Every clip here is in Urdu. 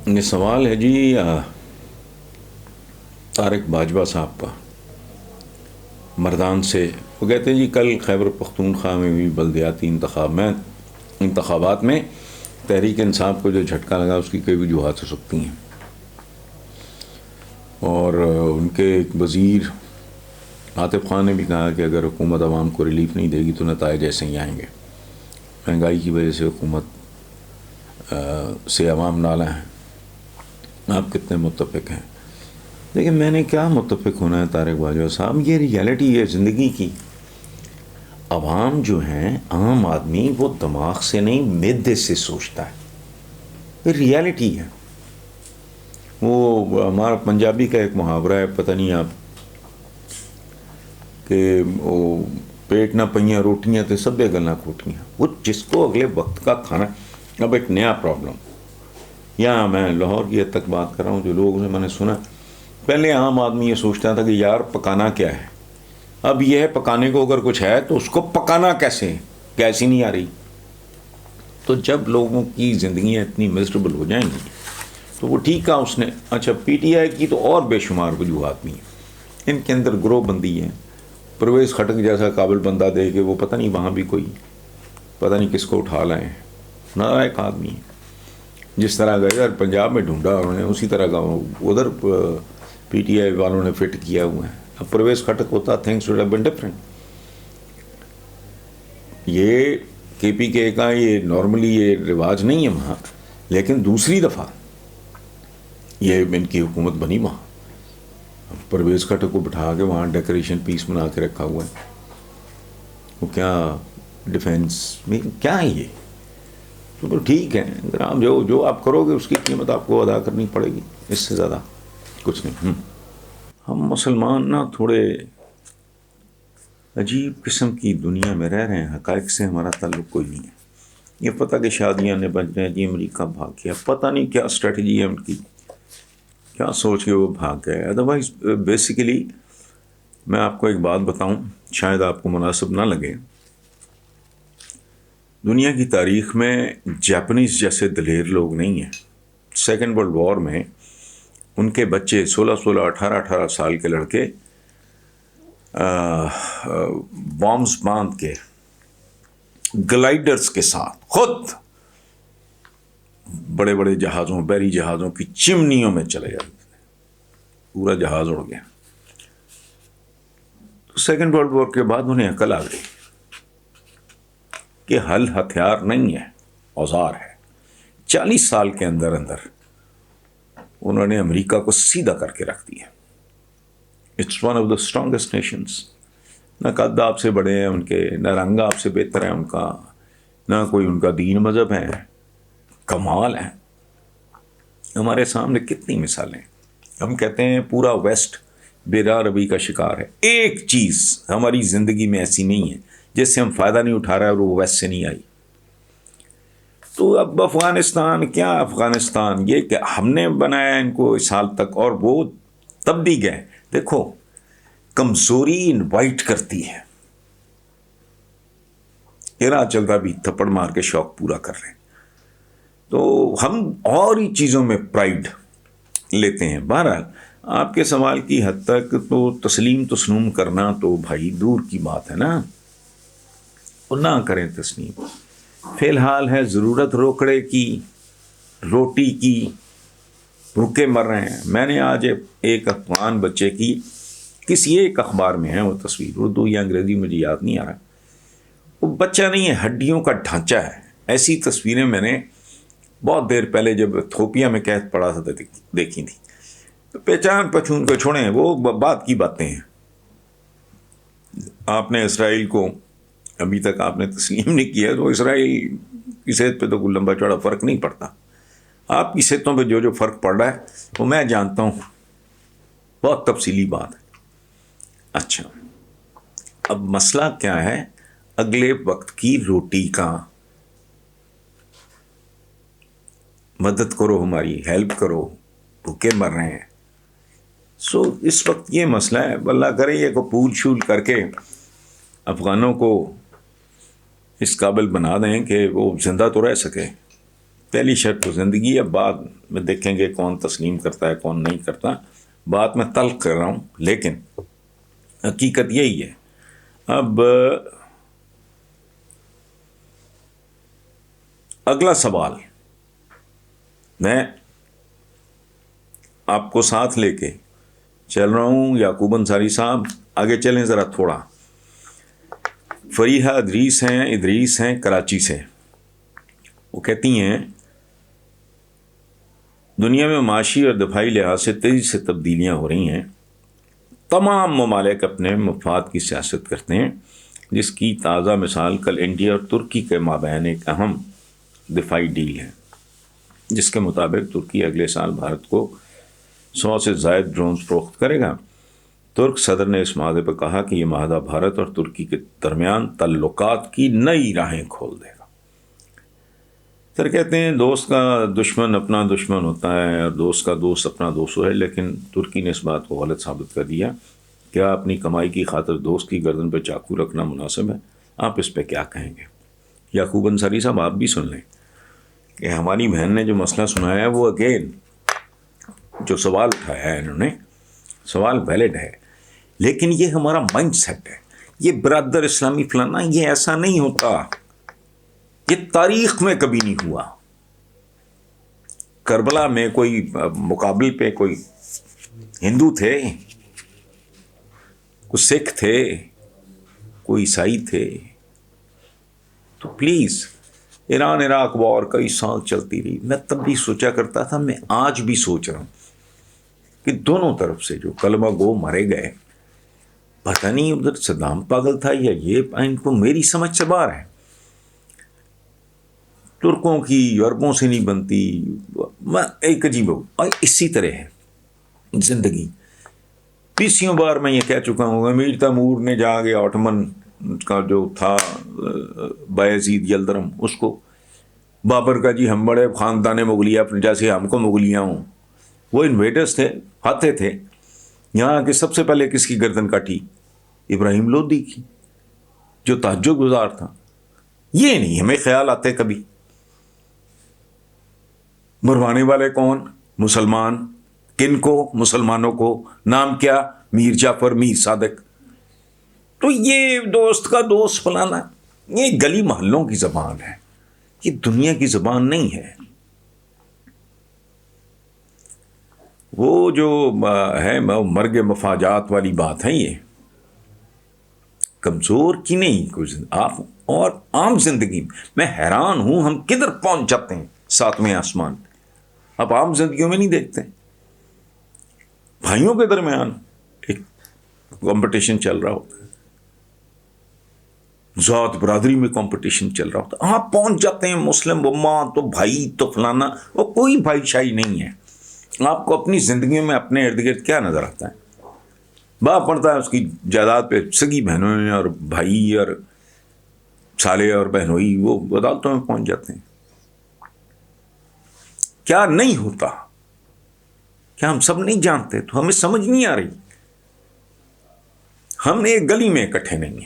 یہ سوال ہے جی طارق باجوہ صاحب کا، مردان سے۔ وہ کہتے ہیں جی کل خیبر پختونخوا میں بھی بلدیاتی انتخابات میں تحریک انصاف کو جو جھٹکا لگا اس کی کئی وجوہات ہو سکتی ہیں، اور ان کے ایک وزیر عاطف خان نے بھی کہا کہ اگر حکومت عوام کو ریلیف نہیں دے گی تو نتائج ایسے ہی آئیں گے۔ مہنگائی کی وجہ سے حکومت سے عوام نالاں ہیں۔ آپ کتنے متفق ہیں؟ لیکن میں نے کیا متفق ہونا ہے طارق باجوہ صاحب، یہ ریالٹی ہے زندگی کی۔ عوام جو ہیں، عام آدمی، وہ دماغ سے نہیں معدے سے سوچتا ہے، یہ ریالٹی ہے۔ وہ ہمارا پنجابی کا ایک محاورہ ہے، پتہ نہیں آپ، کہ وہ پیٹ نہ پئیاں روٹیاں تے سبے گلاں کھوٹیاں۔ وہ جس کو اگلے وقت کا کھانا، اب ایک نیا پرابلم، یہاں میں لاہور کی حد تک بات کر رہا ہوں، جو لوگ میں نے سنا، پہلے عام آدمی یہ سوچتا تھا کہ یار پکانا کیا ہے، اب یہ ہے پکانے کو اگر کچھ ہے تو اس کو پکانا کیسے ہے، گیس ہی نہیں آ رہی۔ تو جب لوگوں کی زندگیاں اتنی مزربل ہو جائیں گی تو وہ ٹھیک کہا اس نے۔ اچھا، پی ٹی آئی کی تو اور بے شمار وجوہات بھی ہیں، ان کے اندر گروہ بندی ہے۔ پرویز خٹک جیسا قابل بندہ دے کہ وہ پتہ نہیں وہاں بھی کوئی پتہ نہیں کس کو اٹھا لائیں، نالائق آدمی ہے۔ جس طرح کا ادھر پنجاب میں ڈھونڈا انہوں نے، اسی طرح کا ادھر پی ٹی آئی والوں نے فٹ کیا ہوا ہے۔ اب پرویز خٹک ہوتا things would have been different. یہ کے پی کے کا یہ نارملی یہ رواج نہیں ہے وہاں، لیکن دوسری دفعہ یہ ان کی حکومت بنی وہاں، پرویز خٹک کو بٹھا کے وہاں ڈیکوریشن پیس بنا کے رکھا ہوا ہے۔ وہ کیا ڈیفینس میں کیا ہے یہ؟ تو ٹھیک ہے، اگر آپ جو آپ کرو گے اس کی قیمت آپ کو ادا کرنی پڑے گی، اس سے زیادہ کچھ نہیں۔ ہم مسلمان نا تھوڑے عجیب قسم کی دنیا میں رہ رہے ہیں، حقائق سے ہمارا تعلق کوئی نہیں ہے۔ یہ پتہ کہ شادیاں نے بن رہے ہیں جی، امریکہ بھاگ گیا، پتہ نہیں کیا اسٹریٹجی ہے ان کی، کیا سوچ کے وہ بھاگ گئے۔ ادروائز بیسیکلی میں آپ کو ایک بات بتاؤں، شاید آپ کو مناسب نہ لگے، دنیا کی تاریخ میں جاپنیز جیسے دلیر لوگ نہیں ہیں۔ سیکنڈ ورلڈ وار میں ان کے بچے 16 18 سال کے لڑکے بامز باندھ کے گلائڈرز کے ساتھ خود بڑے بڑے جہازوں، بحری جہازوں کی چمنیوں میں چلے جاتے تھے، پورا جہاز اڑ گیا۔ سیکنڈ ورلڈ وار کے بعد انہیں عقل آ گئی کہ حل ہتھیار نہیں ہے، اوزار ہے۔ 40 سال کے اندر انہوں نے امریکہ کو سیدھا کر کے رکھ دیا۔ It's one of the strongest nations. نہ قد آپ سے بڑے ہیں ان کے، نہ رنگ آپ سے بہتر ہے ان کا، نہ کوئی ان کا دین مذہب ہے، کمال ہے۔ ہمارے سامنے کتنی مثالیں، ہم کہتے ہیں پورا ویسٹ بے راہ روی کا شکار ہے، ایک چیز ہماری زندگی میں ایسی نہیں ہے جس سے ہم فائدہ نہیں اٹھا رہے اور وہ ویسٹ سے نہیں آئی۔ تو اب افغانستان کیا، افغانستان یہ کہ ہم نے بنایا ان کو اس حال تک، اور وہ تب بھی گئے۔ دیکھو، کمزوری انوائٹ کرتی ہے، یہ راہ چلتا بھی تھپڑ مار کے شوق پورا کر رہے ہیں، تو ہم اور ہی چیزوں میں پرائیڈ لیتے ہیں۔ بہرحال آپ کے سوال کی حد تک تو تسلیم تسنوم کرنا تو بھائی دور کی بات ہے نا، وہ نہ کریں تسلیم۔ فی الحال ہے ضرورت روکڑے کی، روٹی کی، بھوکے مر رہے ہیں۔ میں نے آج ایک افغان بچے کی، کسی ایک اخبار میں ہے وہ تصویر، اردو یا انگریزی مجھے یاد نہیں آ رہا، وہ بچہ نہیں ہے، ہڈیوں کا ڈھانچہ ہے۔ ایسی تصویریں میں نے بہت دیر پہلے جب ایتھوپیا میں قحط پڑا تھا دیکھی تھی۔ تو پہچان پچھون کو چھوڑیں، وہ بات کی باتیں ہیں۔ آپ نے اسرائیل کو ابھی تک آپ نے تسلیم نہیں کیا، تو اسرائیل کی صحت پہ تو کوئی لمبا چوڑا فرق نہیں پڑتا۔ آپ کی صحتوں پہ جو فرق پڑ رہا ہے وہ میں جانتا ہوں، بہت تفصیلی بات ہے۔ اچھا، اب مسئلہ کیا ہے؟ اگلے وقت کی روٹی کا، مدد کرو، ہماری ہیلپ کرو، بھوکے مر رہے ہیں۔ سو اس وقت یہ مسئلہ ہے، اللہ کرے یہ کو پول شول کر کے افغانوں کو اس قابل بنا دیں کہ وہ زندہ تو رہ سکے، پہلی شرط تو زندگی ہے، بعد میں دیکھیں گے کون تسلیم کرتا ہے کون نہیں کرتا. بات میں تلخ کر رہا ہوں لیکن حقیقت یہی ہے. اب اگلا سوال میں آپ کو ساتھ لے کے چل رہا ہوں. یعقوب انصاری صاحب آگے چلیں ذرا تھوڑا. فریحہ ادریس ہیں کراچی سے. وہ کہتی ہیں دنیا میں معاشی اور دفاعی لحاظ سے تیزی سے تبدیلیاں ہو رہی ہیں. تمام ممالک اپنے مفاد کی سیاست کرتے ہیں، جس کی تازہ مثال کل انڈیا اور ترکی کے مابین ایک اہم دفاعی ڈیل ہے، جس کے مطابق ترکی اگلے سال بھارت کو 100 سے زائد ڈرونز فروخت کرے گا. ترک صدر نے اس معاہدے پر کہا کہ یہ معاہدہ بھارت اور ترکی کے درمیان تعلقات کی نئی راہیں کھول دے گا. سر کہتے ہیں دوست کا دشمن اپنا دشمن ہوتا ہے اور دوست کا دوست اپنا دوست ہے، لیکن ترکی نے اس بات کو غلط ثابت کر دیا. کیا اپنی کمائی کی خاطر دوست کی گردن پہ چاقو رکھنا مناسب ہے؟ آپ اس پہ کیا کہیں گے؟ یعقوب انصاری صاحب آپ بھی سن لیں کہ ہماری بہن نے جو مسئلہ سنایا ہے وہ اگین جو سوال اٹھایا ہے انہوں نے سوال ویلڈ ہے، لیکن یہ ہمارا مائنڈ سیٹ ہے. یہ برادر اسلامی فلانا یہ ایسا نہیں ہوتا. یہ تاریخ میں کبھی نہیں ہوا. کربلا میں کوئی مقابل پہ کوئی ہندو تھے، کوئی سکھ تھے، کوئی عیسائی تھے. تو پلیز ایران عراق وار کئی سال چلتی رہی. میں تب بھی سوچا کرتا تھا، میں آج بھی سوچ رہا ہوں کہ دونوں طرف سے جو کلمہ گو مارے گئے، پتہ نہیں ادھر صدام پاگل تھا یا یہ، ان کو میری سمجھ سے باہر ہے. ترکوں کی یورپوں سے نہیں بنتی. میں ایک عجیب ہوں. اور اسی طرح ہے زندگی. 20 بار میں یہ کہہ چکا ہوں. امیر تیمور نے جا کے آٹمن کا جو تھا بایزید یلدرم، اس کو بابر کا جی ہم بڑے خاندان مغلیہ جیسے ہم کو مغلیاں ہوں. وہ انویڈرز تھے، آتے تھے یہاں کے. سب سے پہلے کس کی گردن کاٹی؟ ابراہیم لودھی کی، جو تہجد گزار تھا. یہ نہیں ہمیں خیال آتے کبھی. مروانے والے کون؟ مسلمان. کن کو؟ مسلمانوں کو. نام کیا؟ میر جعفر، میر صادق. تو یہ دوست کا دوست فلانا، یہ گلی محلوں کی زبان ہے، یہ دنیا کی زبان نہیں ہے. وہ جو ہے مرگ مفاجات والی بات ہے، یہ کمزور کی نہیں. کچھ آپ اور عام زندگی میں حیران ہوں ہم کدھر پہنچ جاتے ہیں 7ویں آسمان. آپ عام زندگیوں میں نہیں دیکھتے بھائیوں کے درمیان ایک کمپٹیشن چل رہا ہوتا ہے، ذات برادری میں کمپٹیشن چل رہا ہوتا ہے. آپ پہنچ جاتے ہیں مسلم امہ تو بھائی تو فلانا. وہ کوئی بھائی شاہی نہیں ہے. آپ کو اپنی زندگی میں اپنے ارد گرد کیا نظر آتا ہے؟ باپ پڑتا ہے اس کی جائیداد پہ سگی بہنوں اور بھائی اور سالے اور بہنوئی وہ عدالتوں میں پہنچ جاتے ہیں. کیا نہیں ہوتا؟ کیا ہم سب نہیں جانتے؟ تو ہمیں سمجھ نہیں آ رہی. ہم ایک گلی میں اکٹھے نہیں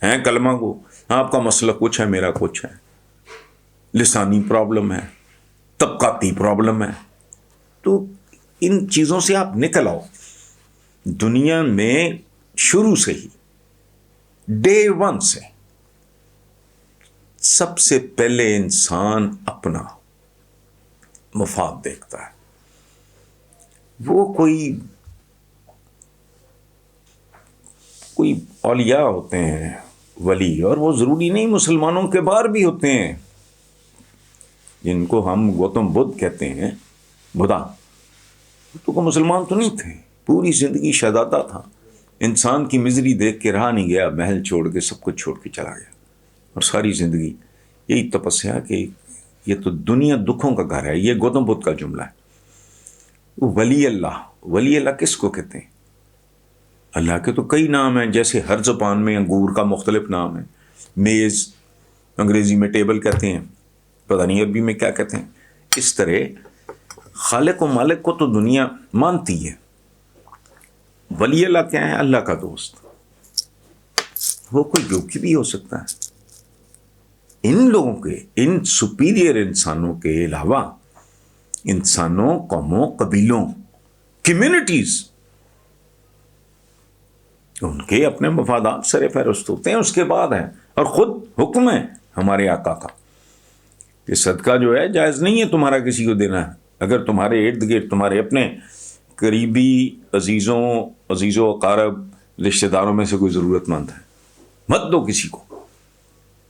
ہیں کلمہ کو. آپ کا مسئلہ کچھ ہے، میرا کچھ ہے. لسانی پرابلم ہے، طبقاتی پرابلم ہے. تو ان چیزوں سے آپ نکل آؤ. دنیا میں شروع سے ہی ڈے 1 سے سب سے پہلے انسان اپنا مفاد دیکھتا ہے. وہ کوئی اولیاء ہوتے ہیں ولی، اور وہ ضروری نہیں مسلمانوں کے باہر بھی ہوتے ہیں، جن کو ہم گوتم بدھ کہتے ہیں، بدھا. تو وہ مسلمان تو نہیں تھے، پوری زندگی شہزادہ تھا. انسان کی مزری دیکھ کے رہا نہیں گیا، محل چھوڑ کے سب کچھ چھوڑ کے چلا گیا. اور ساری زندگی یہی تپسیا کہ یہ تو دنیا دکھوں کا گھر ہے. یہ گوتم بدھ کا جملہ ہے. ولی اللہ کس کو کہتے ہیں؟ اللہ کے تو کئی نام ہیں. جیسے ہر زبان میں انگور کا مختلف نام ہے. میز انگریزی میں ٹیبل کہتے ہیں، پتہ نہیں عربی میں کیا کہتے ہیں. اس طرح خالق و مالک کو تو دنیا مانتی ہے. ولی اللہ کیا ہے؟ اللہ کا دوست. وہ کوئی یوگی بھی ہو سکتا ہے، ان لوگوں کے، ان سپیریئر انسانوں کے علاوہ انسانوں، قوموں، قبیلوں، کمیونٹیز، ان کے اپنے مفادات سر فہرست ہوتے ہیں، اس کے بعد ہیں، اور خود حکم ہے ہمارے آقا کا کہ صدقہ جو ہے جائز نہیں ہے تمہارا کسی کو دینا ہے، اگر تمہارے ارد گرد تمہارے اپنے قریبی عزیز و اقارب رشتہ داروں میں سے کوئی ضرورت مند ہے، مت دو کسی کو،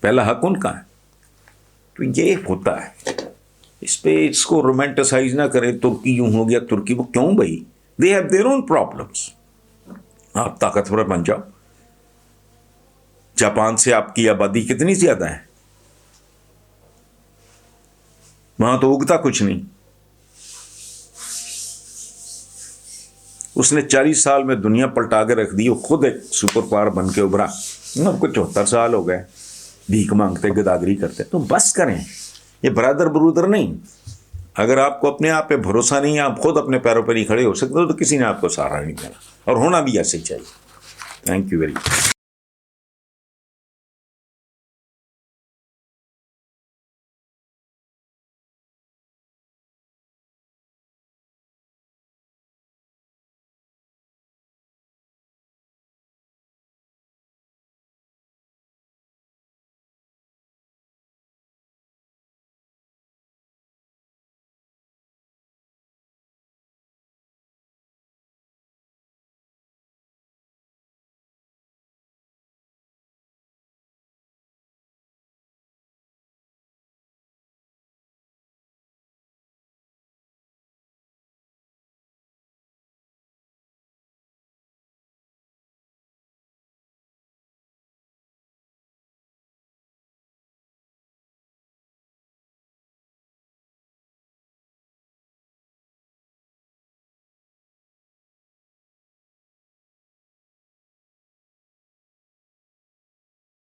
پہلا حق ان کا ہے۔ تو یہ ہوتا ہے، اس کو رومانٹسائز نہ کریں، ترکی یوں ہو گیا، ترکی وہ کیوں بھائی، they have their own problems. آپ طاقتور بن جاؤ، جاپان سے آپ کی آبادی کتنی زیادہ ہے، وہاں تو اگتا کچھ نہیں، اس نے 40 سال میں دنیا پلٹا کے رکھ دی، وہ خود ایک سپر پاور بن کے ابھرا، اب کو 74 سال ہو گئے، بھیک مانگتے، گداگری کرتے۔ تو بس کریں، یہ برادر نہیں۔ اگر آپ کو اپنے آپ پہ بھروسہ نہیں، آپ خود اپنے پیروں پر ہی کھڑے ہو سکتے ہو، تو کسی نے آپ کو سہارا نہیں دینا، اور ہونا بھی ایسے ہی چاہیے۔ Thank you very much.